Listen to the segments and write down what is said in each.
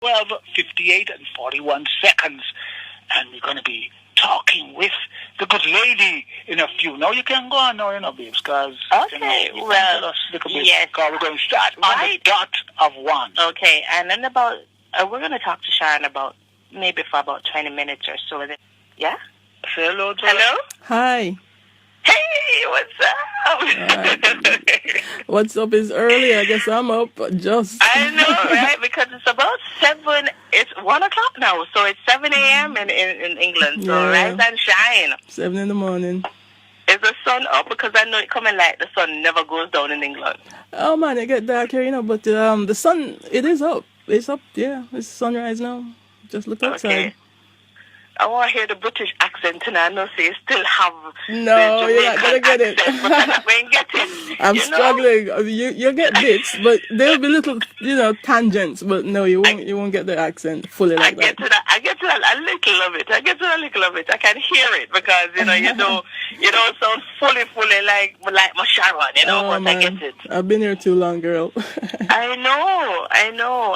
12:58 and 41 seconds. And we're going to be talking with the good lady in a few. Now you can go on now, babes, because okay, you tell us a little bit, yes, because we're going to start on the dot of one. Okay, and then about we're going to talk to Shae about maybe for about 20 minutes or so. Yeah. Say hello to Hello. Hi. Hey, what's up? What's up is early. I guess I'm up just. I know, right? Because it's about 7. It's 1 o'clock now, so it's 7 a.m. in England. So rise and shine. 7 in the morning. Is the sun up? Because I know it coming like the sun never goes down in England. Oh man, it get dark here, but the sun, it is up. It's up, yeah. It's sunrise now. Just look outside. Okay. I want to hear the British accent, and I know so you still have no, the you're not gonna get accent, it. but I'm not going to get it. I'm struggling. You get bits, but there'll be little, tangents. But no, you won't get the accent fully like that. I get to a little of it. I can hear it because you don't sound fully like my Sharon, but man. I get it. I've been here too long, girl. I know,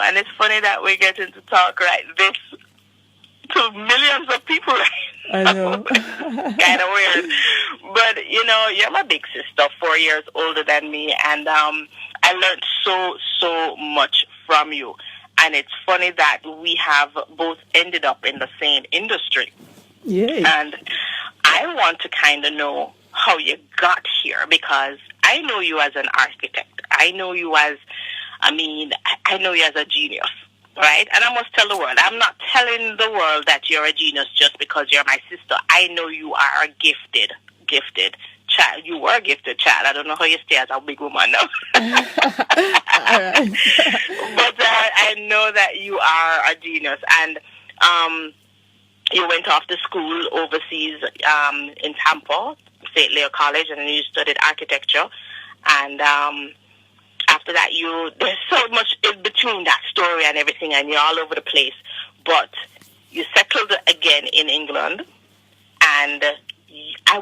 and it's funny that we're getting to talk like this to millions of people. I know. Kind of weird. But, you're my big sister, 4 years older than me, and I learned so much from you. And it's funny that we have both ended up in the same industry. Yay. And I want to kind of know how you got here, because I know you as an architect. I know you as a genius. Right? And I must tell the world, I'm not telling the world that you're a genius just because you're my sister. I know you are a gifted child. You were a gifted child. I don't know how you stay as a big woman now. All right. But I know that you are a genius. And you went off to school overseas in Tampa, St. Leo College, and then you studied architecture. And after that, there's so much in between that story and everything, and you're all over the place. But you settled again in England, and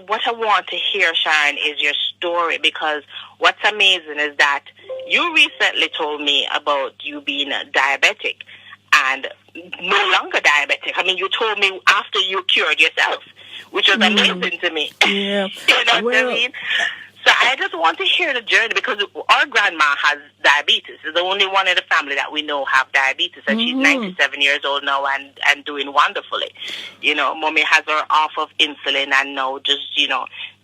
what I want to hear, Sharon, is your story, because what's amazing is that you recently told me about you being diabetic and no longer diabetic. I mean, you told me after you cured yourself, which was amazing to me. Yeah. You know what I mean? So I just want to hear the journey, because our grandma has diabetes. She's the only one in the family that we know have diabetes, and she's 97 years old now and doing wonderfully. Mommy has her off of insulin and now just,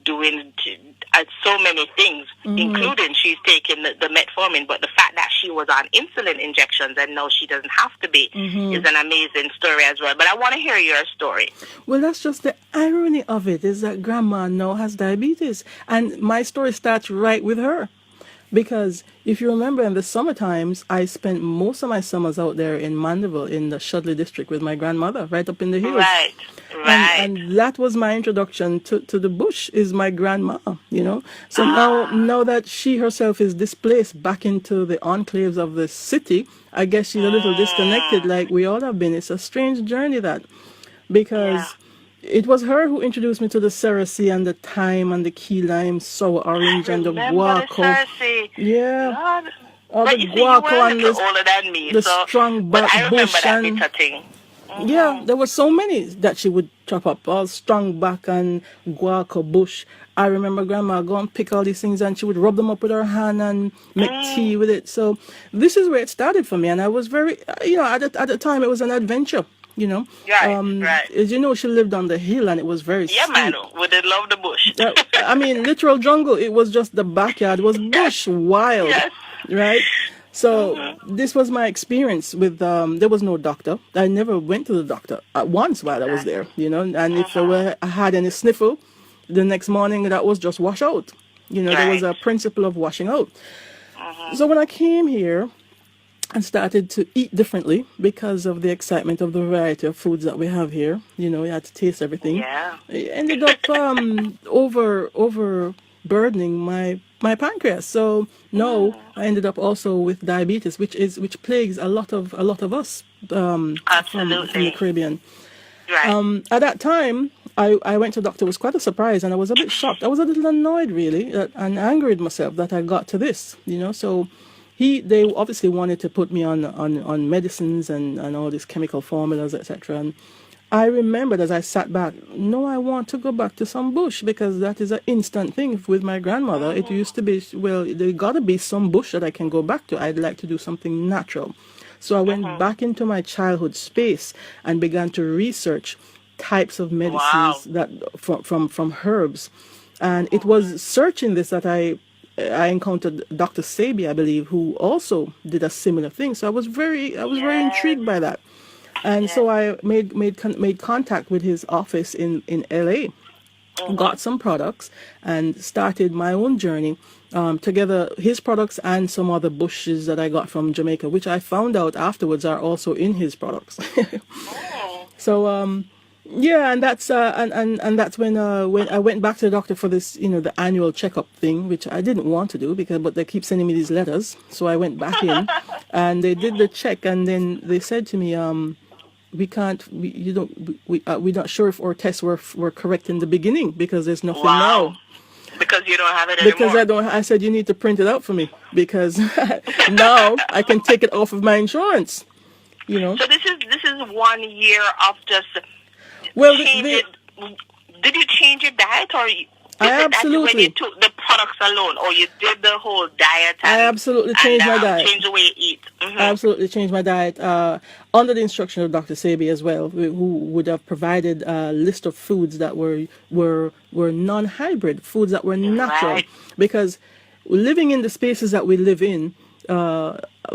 doing so many things, including she's taking the metformin. But the fact that she was on insulin injections and now she doesn't have to be is an amazing story as well. But I want to hear your story. Well, that's just the irony of it, is that grandma now has diabetes. And my story starts right with her. Because if you remember, in the summer times, I spent most of my summers out there in Mandeville, in the Shudley district, with my grandmother, right up in the hills. Right. And that was my introduction to the bush, is my grandma, So now that she herself is displaced back into the enclaves of the city, I guess she's a little disconnected, like we all have been. It's a strange journey, because... Yeah. It was her who introduced me to the Cersei and the thyme and the key lime, sour orange and the guaco. Yeah. But the guaco and older than me, the strong bush and yeah, there were so many that she would chop up, all strong back and guaco bush. I remember grandma go and pick all these things and she would rub them up with her hand and make tea with it. So this is where it started for me, and I was very, at the time it was an adventure. Right. As you know, she lived on the hill and it was very steep. Man, we did love the bush. I mean, literal jungle. It was just the backyard. It was bush, wild, right? So this was my experience with, there was no doctor. I never went to the doctor once while I was there, and if I had any sniffle, the next morning that was just wash out. There was a principle of washing out. So when I came here, and started to eat differently because of the excitement of the variety of foods that we have here. You had to taste everything. Yeah. It ended up overburdening my pancreas. So no, I ended up also with diabetes, which plagues a lot of us from the Caribbean. Right. At that time, I went to the doctor. It was quite a surprise, and I was a bit shocked. I was a little annoyed, really, and angry with myself that I got to this. So they obviously wanted to put me on medicines and all these chemical formulas, etc. And I remembered as I sat back, no, I want to go back to some bush because that is an instant thing with my grandmother. It used to be, well, there gotta be some bush that I can go back to. I'd like to do something natural. So I went back into my childhood space and began to research types of medicines that from herbs. And it was searching this that I encountered Dr. Shae, I believe, who also did a similar thing. So I was very intrigued by that. And so I made contact with his office in LA, got some products, and started my own journey. Together, his products and some other bushes that I got from Jamaica, which I found out afterwards are also in his products. So yeah, and that's and that's when I went back to the doctor for this, the annual checkup thing, which I didn't want to do but they keep sending me these letters. So I went back in, and they did the check, and then they said to me, we're not sure if our tests were correct in the beginning because there's nothing now. Because you don't have it anymore. Because I said you need to print it out for me because now I can take it off of my insurance. So this is 1 year of just. Well, did you change your diet, or I absolutely when you took the products alone, or you did the whole diet? I absolutely changed my diet. Changed the way you eat. Mm-hmm. I absolutely changed my diet under the instruction of Dr. Shae as well, who would have provided a list of foods that were non-hybrid, foods that were natural. Right. Because living in the spaces that we live in,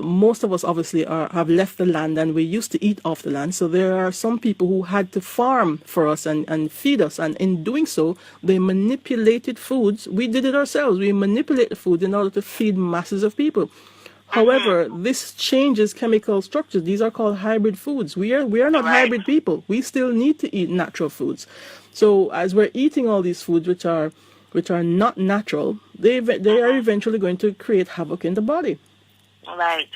most of us obviously have left the land, and we used to eat off the land. So there are some people who had to farm for us and feed us. And in doing so, they manipulated foods. We did it ourselves. We manipulated food in order to feed masses of people. However, this changes chemical structures. These are called hybrid foods. We are not hybrid people. We still need to eat natural foods. So as we're eating all these foods which are not natural, they are eventually going to create havoc in the body. Right.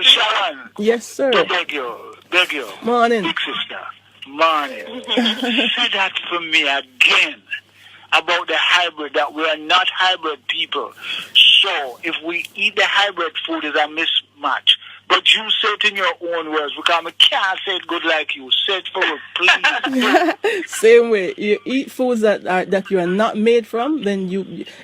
Sharon. Yes, sir. Beg you. Morning. Big sister. Morning. Say that for me again about the hybrid, that we are not hybrid people. So if we eat the hybrid food, is a mismatch. But you say it in your own words, because I can't say it good like you. Say it for us, please. Same way. You eat foods that you are not made from, then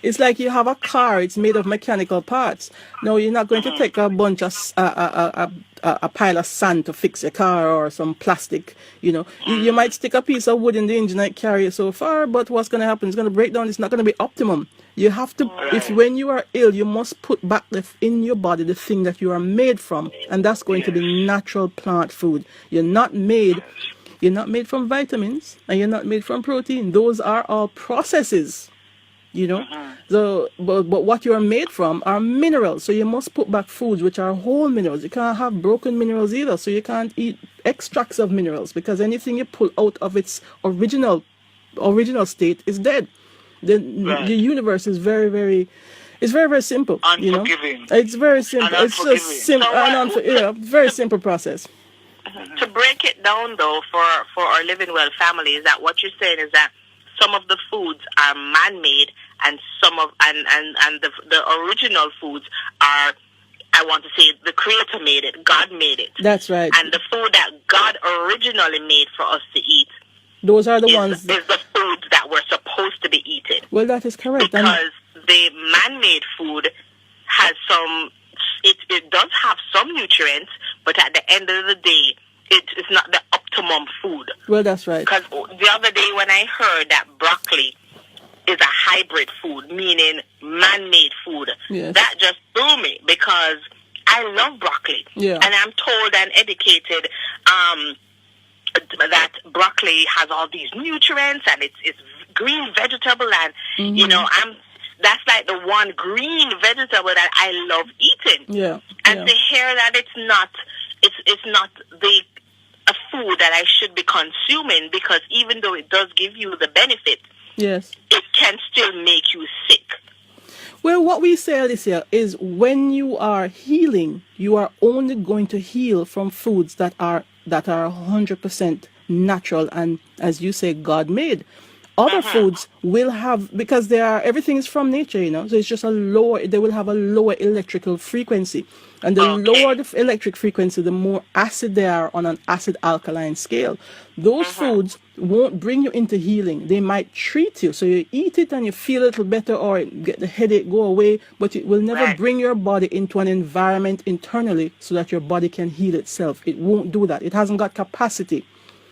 it's like you have a car. It's made of mechanical parts. No, you're not going to take a bunch of a pile of sand to fix your car or some plastic. You might stick a piece of wood in the engine and carry it so far, but what's going to happen? It's going to break down. It's not going to be optimum. You have to, when you are ill, you must put back in your body the thing that you are made from, and that's going to be natural plant food. You're not made from vitamins, and you're not made from protein. Those are all processes, So, but what you are made from are minerals. So you must put back foods which are whole minerals. You can't have broken minerals either. So you can't eat extracts of minerals, because anything you pull out of its original state is dead. The universe is very, very, it's very, very simple. Unforgiving. It's very simple. It's just simple very simple process. To break it down, though, for our Living Well family, is that what you're saying is that some of the foods are man-made, and the original foods are, I want to say, the Creator made it, God made it. That's right. And the food that God originally made for us to eat, those are the ones. Is the foods that we're supposed to be eating. Well, that is correct. Because the man-made food has it does have some nutrients, but at the end of the day, it's not the optimum food. Well, that's right. Because the other day when I heard that broccoli is a hybrid food, meaning man-made food, that just threw me, because I love broccoli. Yeah. And I'm told and educated that broccoli has all these nutrients, and it's green vegetable, and that's like the one green vegetable that I love eating. Yeah. And to hear that it's not a food that I should be consuming, because even though it does give you the benefit, yes, it can still make you sick. Well, what we say, Alicia, is when you are healing, you are only going to heal from foods that are 100% natural and, as you say, God-made. Other foods will have, because everything is from nature, so it's just they will have a lower electrical frequency. And the lower the electric frequency, the more acid they are on an acid alkaline scale. Those foods won't bring you into healing. They might treat you. So you eat it and you feel a little better, or get the headache go away, but it will never bring your body into an environment internally so that your body can heal itself. It won't do that. It hasn't got capacity.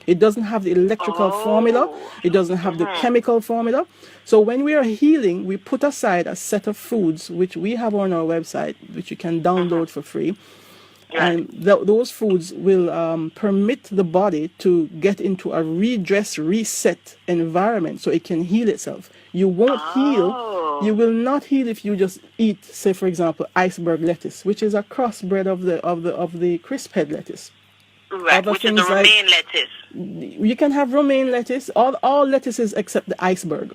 It doesn't have the electrical formula. It doesn't have the chemical formula. So when we are healing, we put aside a set of foods, which we have on our website, which you can download for free. And those foods will permit the body to get into a redress, reset environment so it can heal itself. You won't heal. You will not heal if you just eat, say, for example, iceberg lettuce, which is a crossbred of the crisp head lettuce. Right, which is the romaine lettuce. You can have romaine lettuce, all lettuces except the iceberg.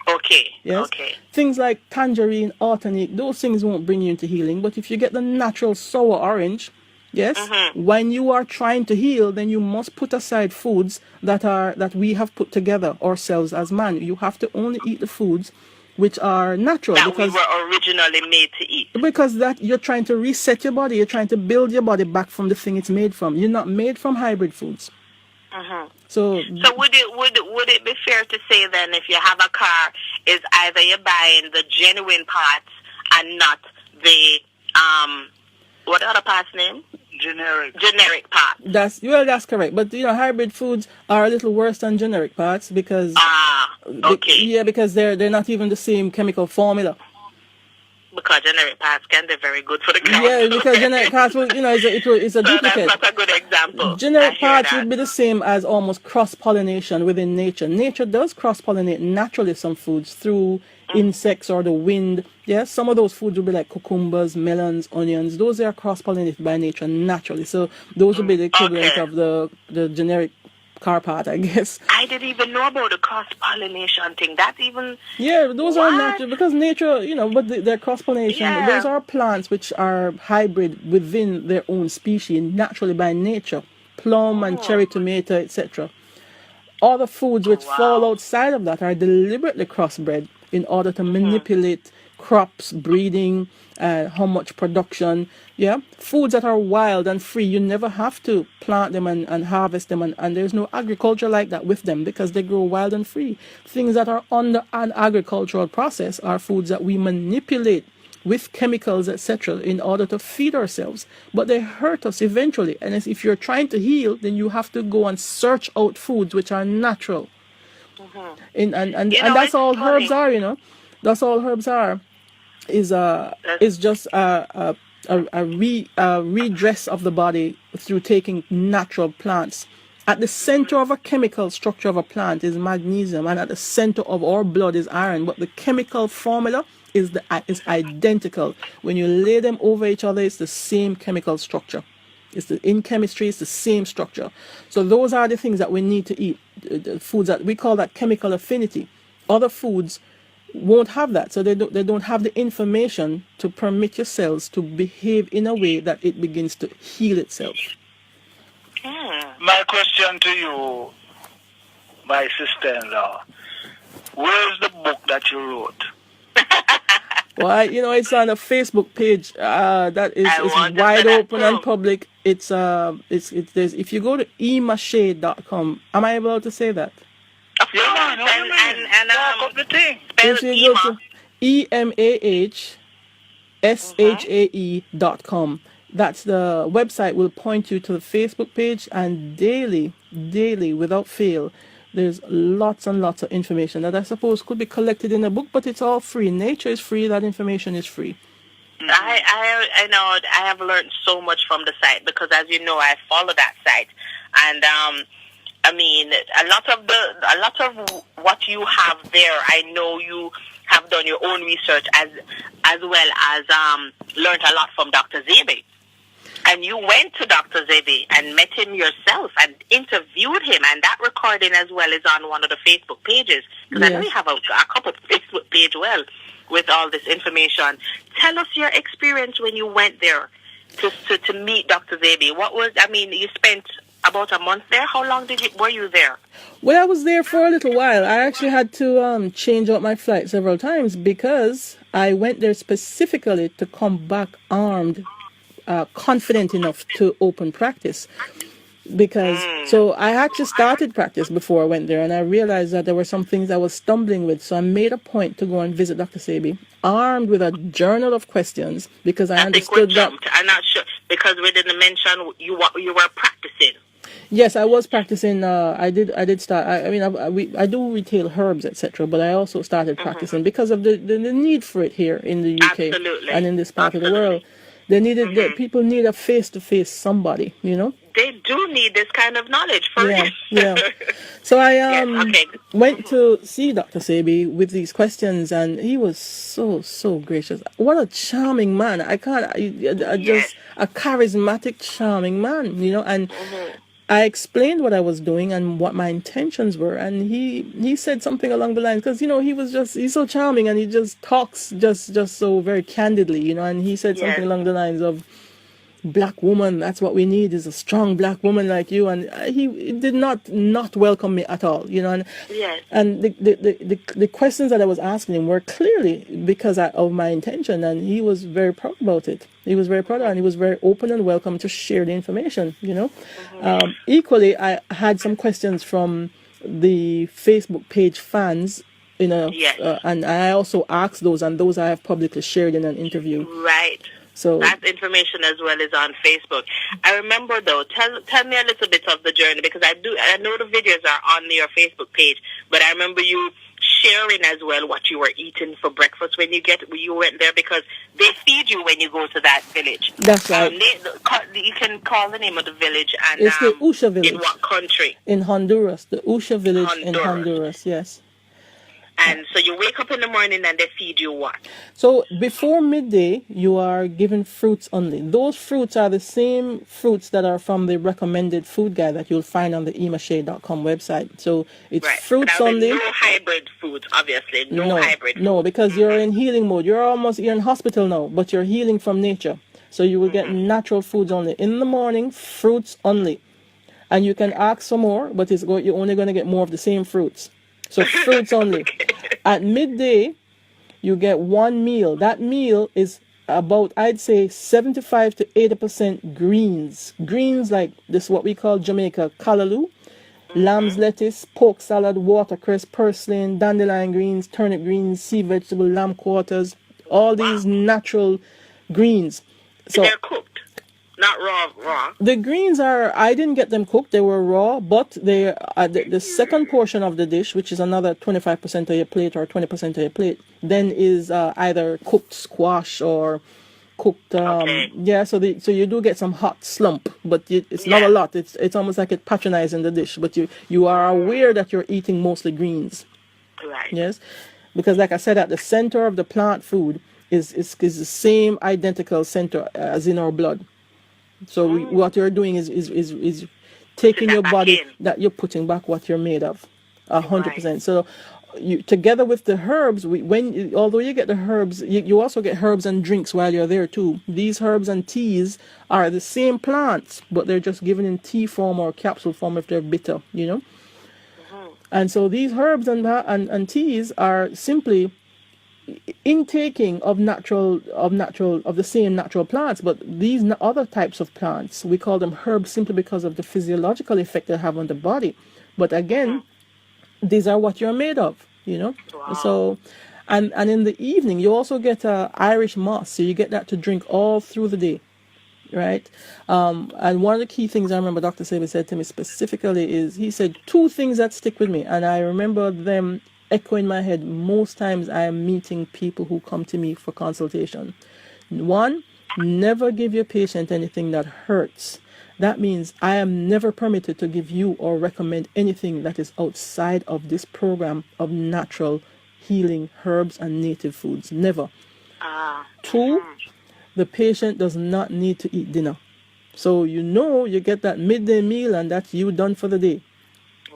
Okay. Yes. Okay. Things like tangerine, alternate, those things won't bring you into healing. But if you get the natural sour orange, yes, when you are trying to heal, then you must put aside foods that we have put together ourselves as man. You have to only eat the foods which are natural, that because we were originally made to eat. Because that you're trying to reset your body, you're trying to build your body back from the thing it's made from. You're not made from hybrid foods. So would it be fair to say then, if you have a car, is either you're buying the genuine parts and not the what other parts name? Generic parts. That's correct. But hybrid foods are a little worse than generic parts because because they're not even the same chemical formula. Because generic parts can be very good for the car. Yeah, because generic parts it's a duplicate. That's not a good example. Generic parts would be the same as almost cross-pollination within nature. Nature does cross-pollinate naturally some foods through insects or the wind. Yes, some of those foods would be like cucumbers, melons, onions. Those are cross-pollinated by nature naturally. So those would be the equivalent of the generic car part, I guess. I didn't even know about the cross-pollination thing. That's even... Yeah, those are natural, because nature, but they're cross-pollination. Yeah. Those are plants which are hybrid within their own species, naturally by nature. Plum and cherry tomato, etc. All the foods which fall outside of that are deliberately crossbred in order to manipulate crops, breeding, how much production. Yeah, foods that are wild and free, you never have to plant them and harvest them, and there's no agriculture like that with them because they grow wild and free. Things that are under an agricultural process are foods that we manipulate with chemicals, etc., in order to feed ourselves, but they hurt us eventually. And if you're trying to heal, then you have to go and search out foods which are natural. And that's all funny. Herbs are. That's all herbs are. Is just a redress of the body through taking natural plants. At the center of a chemical structure of a plant is magnesium, and at the center of our blood is iron. But the chemical formula is identical. When you lay them over each other, it's the same chemical structure. In chemistry, it's the same structure. So those are the things that we need to eat. The foods that we call that chemical affinity. Other foods won't have that, so they don't have the information to permit your cells to behave in a way that it begins to heal itself. My question to you, my sister-in-law, where's the book that you wrote? Well, it's on a Facebook page that is wide open and public. It's if you go to emahshae.com. Am I able to say that? Yeah, the thing. If you go to emahshae.com, that's the website, will point you to the Facebook page, and daily, without fail, there's lots and lots of information that I suppose could be collected in a book, but it's all free. Nature is free. That information is free. I know. I have learned so much from the site because, as you know, I follow that site, and I mean, a lot of what you have there, I know you have done your own research as well as learned a lot from Dr. Zabe. And you went to Dr. Zabe and met him yourself and interviewed him, and that recording as well is on one of the Facebook pages. Because I know you have a couple of Facebook page with all this information. Tell us your experience when you went there to meet Dr. Zabe. You spent about a month there. How long were you there? Well, I was there for a little while. I actually had to change out my flight several times because I went there specifically to come back armed, confident enough to open practice. Because so I actually started practice before I went there, and I realized that there were some things I was stumbling with. So I made a point to go and visit Dr. Sebi, armed with a journal of questions, because I understood that. I'm not sure because we didn't mention you were practicing. Yes, I was practicing. I did start. I do retail herbs, etc. But I also started practicing because of the need for it here in the UK. Absolutely. And in this part of the world. They needed people need a face-to-face somebody, They do need this kind of knowledge for yeah, you. yeah. So I Yes, went to see Dr. Sebi with these questions, and he was so gracious. What a charming man! I just a charismatic, charming man, and I explained what I was doing and what my intentions were, and he said something along the lines, because he's so charming, and he just talks just so very candidly, and he said something along the lines of, black woman, that's what we need, is a strong black woman like you. And he did not welcome me at all, and and the questions that I was asking him were clearly because of my intention, and he was very proud about it. He was very proud, and he was very open and welcome to share the information, equally, I had some questions from the Facebook page fans, and I also asked those, and those I have publicly shared in an interview. Right. So that information as well is on Facebook. I remember though, tell me a little bit of the journey, because I know the videos are on your Facebook page, but I remember you sharing as well what you were eating for breakfast when you went there, because they feed you when you go to that village. That's right. You can call the name of the village, and it's the Usha village. In what country? In Honduras. The Usha village in Honduras, yes. And so you wake up in the morning and they feed you what? So before midday, you are given fruits only. Those fruits are the same fruits that are from the recommended food guide that you'll find on the emahshae.com website. So it's fruits only. No hybrid foods, obviously. No hybrid. No, because you're in healing mode. You're in hospital now, but you're healing from nature. So you will get natural foods only. In the morning, fruits only. And you can ask for more, but you're only going to get more of the same fruits. So fruits only. At midday, you get one meal. That meal is about, I'd say, 75 to 80% greens. Greens like this, what we call Jamaica callaloo, lamb's lettuce, pork salad, watercress, purslane, dandelion greens, turnip greens, sea vegetable, lamb quarters, all these natural greens. So they're cooked. Not raw. The greens I didn't get them cooked. They were raw, but they the second portion of the dish, which is another 25% of your plate or 20% of your plate, then is either cooked squash or cooked. So you do get some hot slump, but it's not a lot. It's almost like it's patronizing the dish, but you are aware that you're eating mostly greens. Right. Yes, because like I said, at the center of the plant food is the same identical center as in our blood. So what you're doing is taking your body, that you're putting back what you're made of, 100%. So you together with the herbs, although you get the herbs, you also get herbs and drinks while you're there too. These herbs and teas are the same plants, but they're just given in tea form or capsule form if they're bitter, And so these herbs and teas are simply intaking of the same natural plants, but these other types of plants, we call them herbs simply because of the physiological effect they have on the body. But again, these are what you're made of, Wow. So, and in the evening, you also get Irish moss, so you get that to drink all through the day, right? And one of the key things I remember Dr. Sebi said to me specifically is, he said 2 things that stick with me, and I remember them echo in my head most times I am meeting people who come to me for consultation. 1, never give your patient anything that hurts. That means I am never permitted to give you or recommend anything that is outside of this program of natural healing herbs and native foods. Never. 2, the patient does not need to eat dinner. So you get that midday meal and that's you done for the day.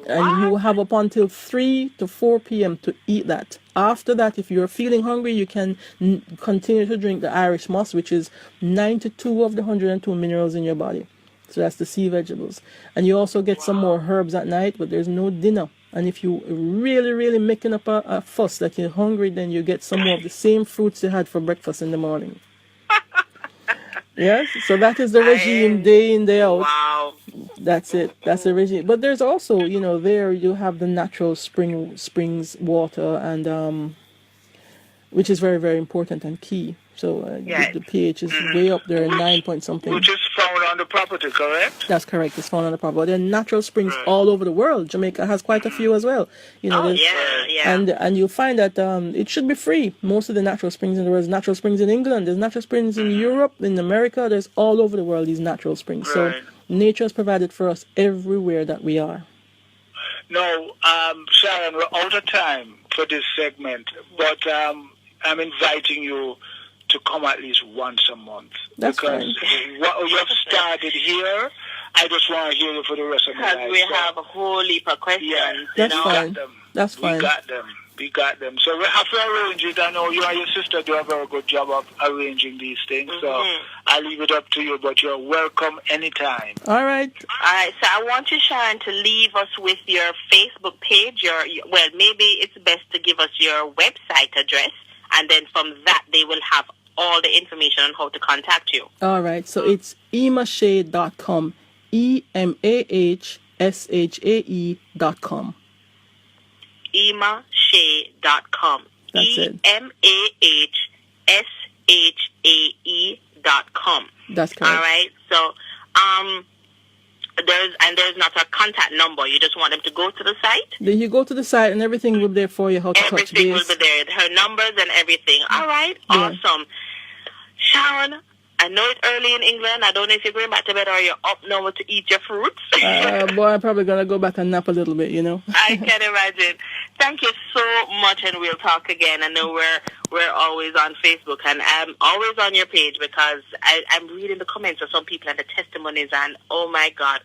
And you have up until 3 to 4 p.m. to eat that. After that, if you're feeling hungry, you can continue to drink the Irish moss, which is 92 of the 102 minerals in your body. So that's the sea vegetables. And you also get some more herbs at night, but there's no dinner. And if you really, really making up a fuss that you're hungry, then you get some more of the same fruits you had for breakfast in the morning. Yes, so that is the regime day in, day out. Wow. That's it. That's the regime. But there's also, there you have the natural springs water, and which is very, very important and key. So the pH is way up there, 9 point something. Which is found on the property, correct? That's correct. It's found on the property. There are natural springs all over the world. Jamaica has quite a few as well. And you'll find that it should be free. Most of the natural springs in the world. There's natural springs in England. There's natural springs in Europe, in America. There's all over the world these natural springs. So nature has provided for us everywhere that we are. No, Sharon, we're out of time for this segment, but I'm inviting you to come at least once a month. That's because fine. What you have started here, I just want to hear you for the rest of my life. Because we have a whole heap of questions. Yeah, That's fine. That's fine. We got them. So we have to arrange it. I know you and your sister do a very good job of arranging these things. So I'll leave it up to you, but you're welcome anytime. All right. All right. So I want you, Sharon, to leave us with your Facebook page. Well, maybe it's best to give us your website address, and then from that they will have all the information on how to contact you. All right. So it's emahshae.com. EMAHSHAE.com. EmahShae.com. That's it. EMAHSHAE.com. That's correct. All right. So there's not a contact number. You just want them to go to the site. Then you go to the site and everything will be there for you. How to touch base. Everything will be there. Her numbers and everything. All right. Yeah. Awesome. Sharon, I know it's early in England. I don't know if you're going back to bed or you're up now to eat your fruits. Boy, I'm probably going to go back and nap a little bit, I can imagine. Thank you so much, and we'll talk again. I know we're always on Facebook, and I'm always on your page because I'm reading the comments of some people and the testimonies, and oh my God,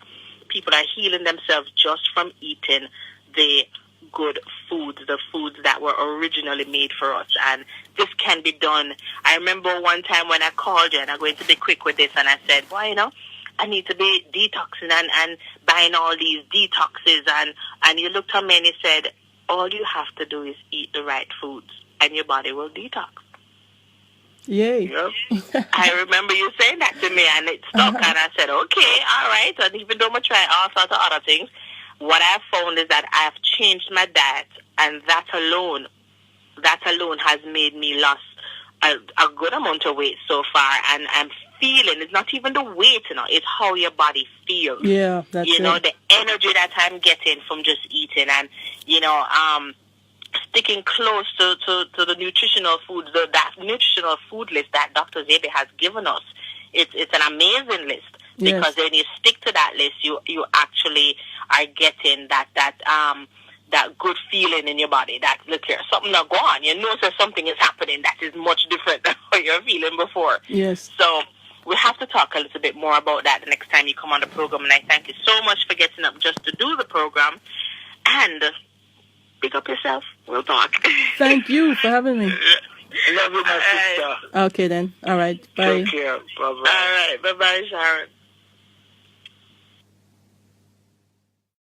people are healing themselves just from eating the good foods, the foods that were originally made for us. And this can be done. I remember one time when I called you, and I'm going to be quick with this, and I said, well, I need to be detoxing and buying all these detoxes. And you looked at me and you said, all you have to do is eat the right foods and your body will detox. Yay. Yep. I remember you saying that to me, and it stuck. And I said, okay, all right. And even though I try all sorts of other things, what I've found is that I've changed my diet, and that alone has made me lose a good amount of weight so far. And I'm feeling, it's not even the weight, it's how your body feels. Yeah, that's it. The energy that I'm getting from just eating, and, sticking close to the nutritional foods, that nutritional food list that Dr. Zabe has given us. It's an amazing list. Because when you stick to that list, you actually are getting that good feeling in your body. That, look here, something not gone. You know that something is happening that is much different than what you're feeling before. Yes. So we have to talk a little bit more about that the next time you come on the program. And I thank you so much for getting up just to do the program. And pick up yourself. We'll talk. Thank you for having me. Love you, my sister. Okay, then. All right. Bye. Take care. Bye-bye. All right. Bye-bye, Sharon.